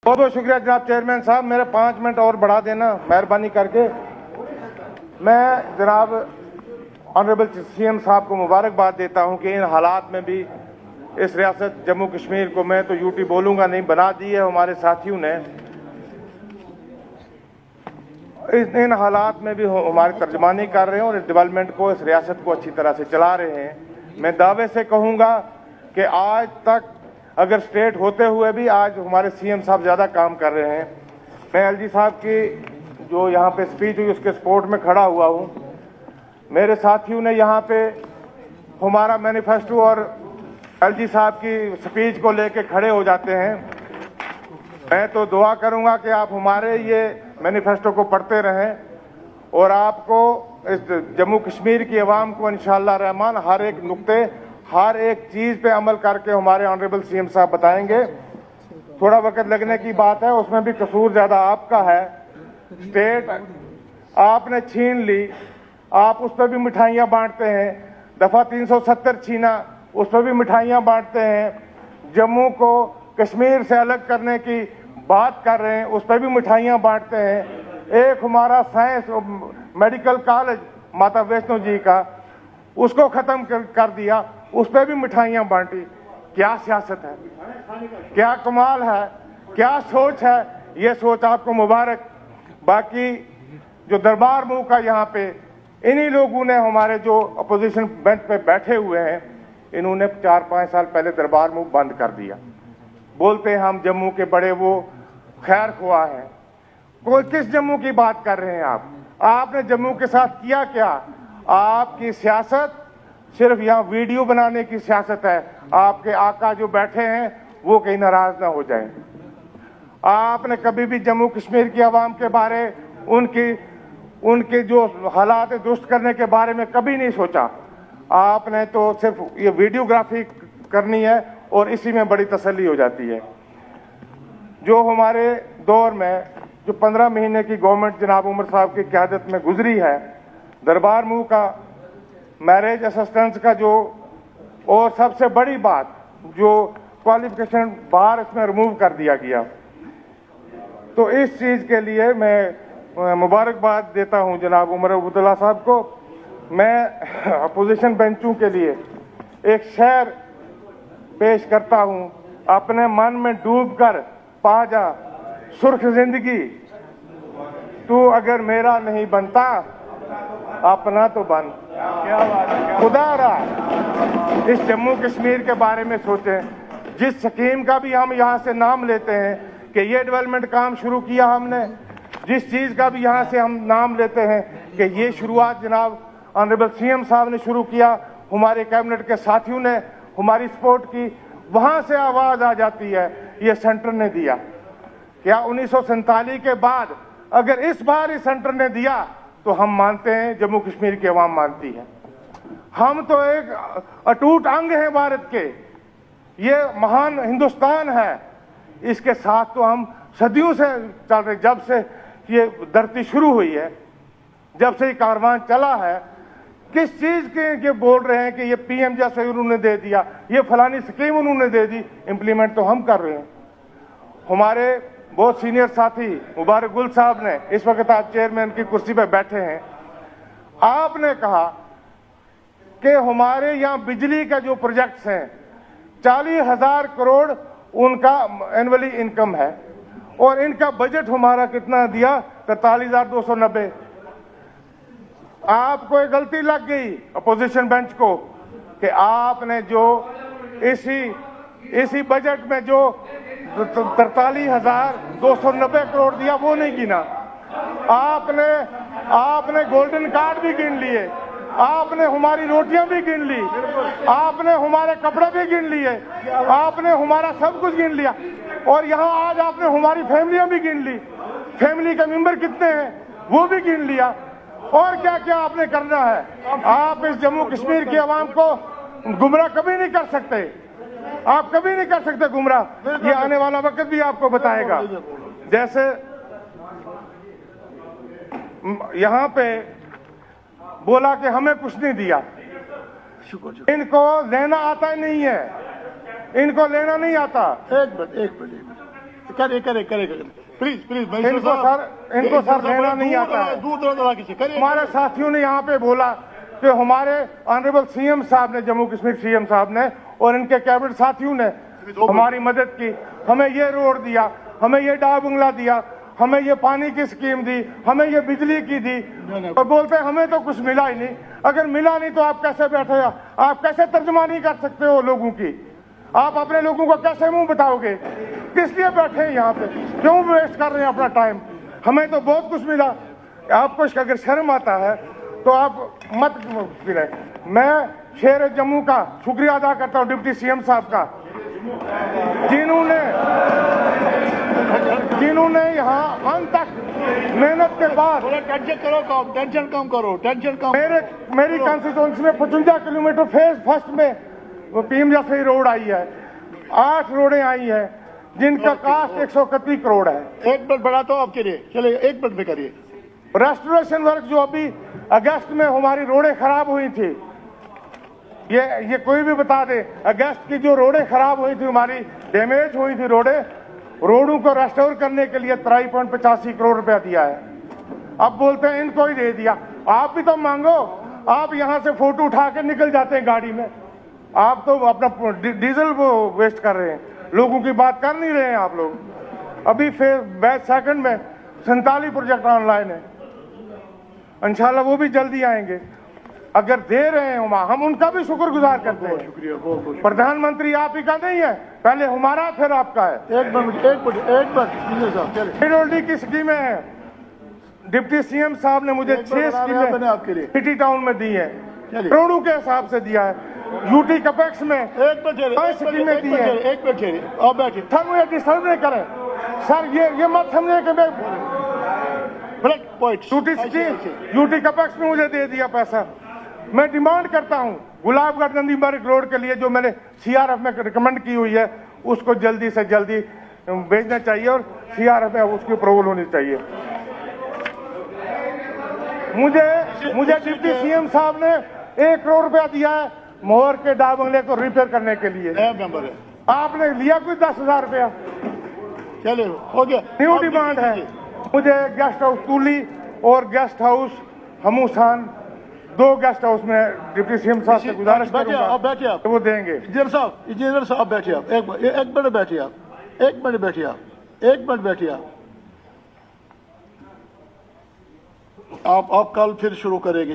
बहुत बहुत शुक्रिया जनाब चेयरमैन साहब, मेरे 5 मिनट और बढ़ा देना मेहरबानी करके। मैं जनाब ऑनरेबल सीएम साहब को मुबारकबाद देता हूं कि इन हालात में भी इस रियासत जम्मू कश्मीर को, मैं तो यूटी बोलूंगा नहीं, बना दी है हमारे साथियों ने। इन हालात में भी हमारी तर्जमानी कर रहे हैं और इस डेवलपमेंट को, इस रियासत को अच्छी तरह से चला रहे हैं। मैं दावे से कहूंगा कि आज तक अगर स्टेट होते हुए भी आज हमारे सीएम साहब ज्यादा काम कर रहे हैं। मैं एलजी साहब की जो यहाँ पे स्पीच हुई उसके सपोर्ट में खड़ा हुआ हूँ। मेरे साथियों ने यहाँ पे हमारा मैनिफेस्टो और एलजी साहब की स्पीच को लेके खड़े हो जाते हैं। मैं तो दुआ करूंगा कि आप हमारे ये मैनिफेस्टो को पढ़ते रहें और आपको इस जम्मू कश्मीर की आवाम को इंशाअल्लाह रहमान हर एक नुक्ते, हर एक चीज पे अमल करके हमारे ऑनरेबल सीएम साहब बताएंगे। थोड़ा वक्त लगने की बात है, उसमें भी कसूर ज्यादा आपका है। स्टेट आपने छीन ली, आप उस पर भी मिठाइयां बांटते हैं। दफा 370 छीना, उस पर भी मिठाइयां बांटते हैं। जम्मू को कश्मीर से अलग करने की बात कर रहे हैं, उस पर भी मिठाइयां बांटते हैं। एक हमारा साइंस मेडिकल कॉलेज माता वैष्णो जी का, उसको खत्म कर दिया, उस पर भी मिठाइयां बांटी। क्या सियासत है, क्या कमाल है, क्या सोच है। ये सोच आपको मुबारक। बाकी जो दरबार मूव का यहाँ पे इन्हीं लोगों ने, हमारे जो अपोजिशन बेंच पे बैठे हुए हैं, इन्होंने 4-5 साल पहले दरबार मूव बंद कर दिया। बोलते हैं हम जम्मू के बड़े वो खैर ख्वाह हैं। कोई किस जम्मू की बात कर रहे हैं आप? आपने जम्मू के साथ किया क्या? आपकी सियासत सिर्फ यहाँ वीडियो बनाने की सियासत है। आपके आका जो बैठे हैं वो कहीं नाराज ना हो जाएं। आपने कभी भी जम्मू कश्मीर की आवाम के बारे, उनके जो हालात दुरुस्त करने के बारे में कभी नहीं सोचा। आपने तो सिर्फ ये वीडियोग्राफी करनी है और इसी में बड़ी तसल्ली हो जाती है। जो हमारे दौर में जो 15 महीने की गवर्नमेंट जनाब उमर साहब की क़यादत में गुजरी है, दरबार मूव का, मैरिज असिस्टेंस का जो, और सबसे बड़ी बात जो क्वालिफिकेशन बार इसमें रिमूव कर दिया गया। तो इस चीज के लिए मैं मुबारकबाद देता हूं जनाब उमर अब्दुल्ला साहब को। मैं अपोजिशन बेंचों के लिए एक शेर पेश करता हूं। अपने मन में डूब कर पा जा सुर्ख जिंदगी, तू अगर मेरा नहीं बनता अपना तो बन। खुदारा इस जम्मू कश्मीर के बारे में सोचें। जिस स्कीम का भी हम यहाँ से नाम लेते हैं कि ये डेवलपमेंट काम शुरू किया हमने, जिस चीज का भी यहाँ से हम नाम लेते हैं कि ये शुरुआत जनाब ऑनरेबल सीएम साहब ने शुरू किया, हमारे कैबिनेट के साथियों ने हमारी सपोर्ट की, वहां से आवाज आ जाती है ये सेंटर ने दिया। क्या 1947 के बाद अगर इस बार इस सेंटर ने दिया तो हम मानते हैं, जम्मू कश्मीर की आवाम मानती है। हम तो एक अटूट अंग हैं भारत के, ये महान हिंदुस्तान है, इसके साथ तो हम सदियों से चल रहे। जब से ये धरती शुरू हुई है, जब से ये कारवां चला है, किस चीज के ये बोल रहे हैं कि ये पीएम जैसे उन्होंने दे दिया, ये फलानी स्कीम उन्होंने दे दी, इंप्लीमेंट तो हम कर रहे हैं। हमारे बहुत सीनियर साथी मुबारक गुल साहब ने, इस वक्त आप चेयरमैन की कुर्सी पर बैठे हैं, आपने कहा कि हमारे यहाँ बिजली का जो प्रोजेक्ट्स हैं 40,000 करोड़ उनका एनुअली इनकम है और इनका बजट हमारा कितना दिया 43,290। आपको एक गलती लग गई अपोजिशन बेंच को कि आपने जो इसी बजट में जो 43,290 करोड़ दिया वो नहीं गिना। आपने गोल्डन कार्ड भी गिन लिए, आपने हमारी रोटियां भी गिन ली, आपने हमारे कपड़े भी गिन लिए, आपने हमारा सब कुछ गिन लिया और यहाँ आज आपने हमारी फैमिलियां भी गिन ली, फैमिली के मेंबर कितने हैं वो भी गिन लिया। और क्या क्या आपने करना है। आप इस जम्मू कश्मीर की आवाम को गुमराह कभी नहीं कर सकते, आप कभी नहीं कर सकते गुमराह। ये आने वाला वक्त भी आपको बताएगा। जैसे यहाँ पे बोला कि हमें कुछ नहीं दिया, इनको लेना आता ही नहीं है, इनको लेना नहीं आता। एक मिनट करे करे करे प्लीज प्लीज इनको सर लेना नहीं आता है। दूर दराज इलाके से करे। हमारे साथियों ने यहाँ पे बोला कि हमारे ऑनरेबल सीएम साहब ने, जम्मू कश्मीर सीएम साहब ने और इनके कैबिनेट साथियों ने हमारी मदद की, हमें ये रोड दिया, हमें ये डाक बंगला दिया, हमें ये पानी की स्कीम दी, हमें ये बिजली की दी, और बोलते हैं हमें तो कुछ मिला ही नहीं। अगर मिला नहीं तो आप कैसे बैठे, आप कैसे तर्जुमानी कर सकते हो लोगों की? आप अपने लोगों को कैसे मुंह बताओगे? किस लिए बैठे हैं यहाँ पे? क्यों वेस्ट कर रहे हैं अपना टाइम? हमें तो बहुत कुछ मिला। आपको अगर शर्म आता है तो आप मत गिरे। मैं शेर जम्मू का शुक्रिया अदा करता हूँ डिप्टी सीएम साहब का, जिन्होंने यहाँ अंत तक मेहनत के बाद टेंशन कम करो। मेरी कॉन्स्टिट्यूंसी में 55 किलोमीटर फेज फर्स्ट में पीएम जैसे रोड आई है, 8 रोडें आई हैं जिनका कास्ट 131 करोड़ है। एक मिनट बढ़ाता हूँ आपके लिए, चलिए 1 मिनट में करिए। रेस्टोरेशन वर्क जो अभी अगस्त में हमारी रोडें खराब हुई थी, ये कोई भी बता दे, अगस्त की जो रोडें खराब हुई थी, हमारी डैमेज हुई थी रोडों को रेस्टोर करने के लिए 83.85 करोड़ रुपया दिया है। अब बोलते हैं इनको ही दे दिया। आप भी तो मांगो। आप यहाँ से फोटो उठा के निकल जाते हैं गाड़ी में, आप तो अपना डीजल वो वेस्ट कर रहे हैं, लोगों की बात कर नहीं रहे हैं आप लोग। अभी फिर बैच सेकंड में 47 प्रोजेक्ट ऑनलाइन है, इंशाल्लाह वो भी जल्दी आएंगे। अगर दे रहे हैं हम उनका भी शुक्रगुजार करते हैं। शुक्रिया, बहुत बहुत। प्रधानमंत्री आप ही का नहीं है, पहले हमारा फिर आपका है। एक मिनट की स्कीमें हैं, डिप्टी सीएम साहब ने मुझे 6 स्कीमें आपके लिए सिटी टाउन में दी है, करोड़ों के हिसाब से दिया है। यूटी कपेक्स में 5 स्कीमें दी है। एक मिनट आप बैठिए सर, मुझे डिस्टर्ब नहीं करें सर, ये मत समझे कि मैं यूटी कपेक्स में मुझे दे दिया पैसा। मैं डिमांड करता हूं गुलाबगढ़ नंदीमर्ग रोड के लिए जो मैंने सीआरएफ में रिकमेंड की हुई है उसको जल्दी से जल्दी भेजना चाहिए और सीआरएफ में उसकी अप्रूवल होनी चाहिए। मुझे डिप्टी सीएम साहब ने 1 करोड़ रुपया दिया है मोहर के डाक बंगले को रिपेयर करने के लिए। मेंबर है, आपने लिया कोई 10,000 रुपया? चले हो गया। न्यू डिमांड है मुझे गेस्ट हाउस तूली और गेस्ट हाउस हमूसान, 2 गेस्ट हाउस में डिप्टी सीएम साहब से गुजारिश करूंगा बैठिए आप, तो वो देंगे। इंजीनियर साहब बैठिए आप, एक मिनट बैठिए आप, 1 मिनट बैठिए आप, 1 मिनट बैठिए आप कल फिर शुरू करेंगे।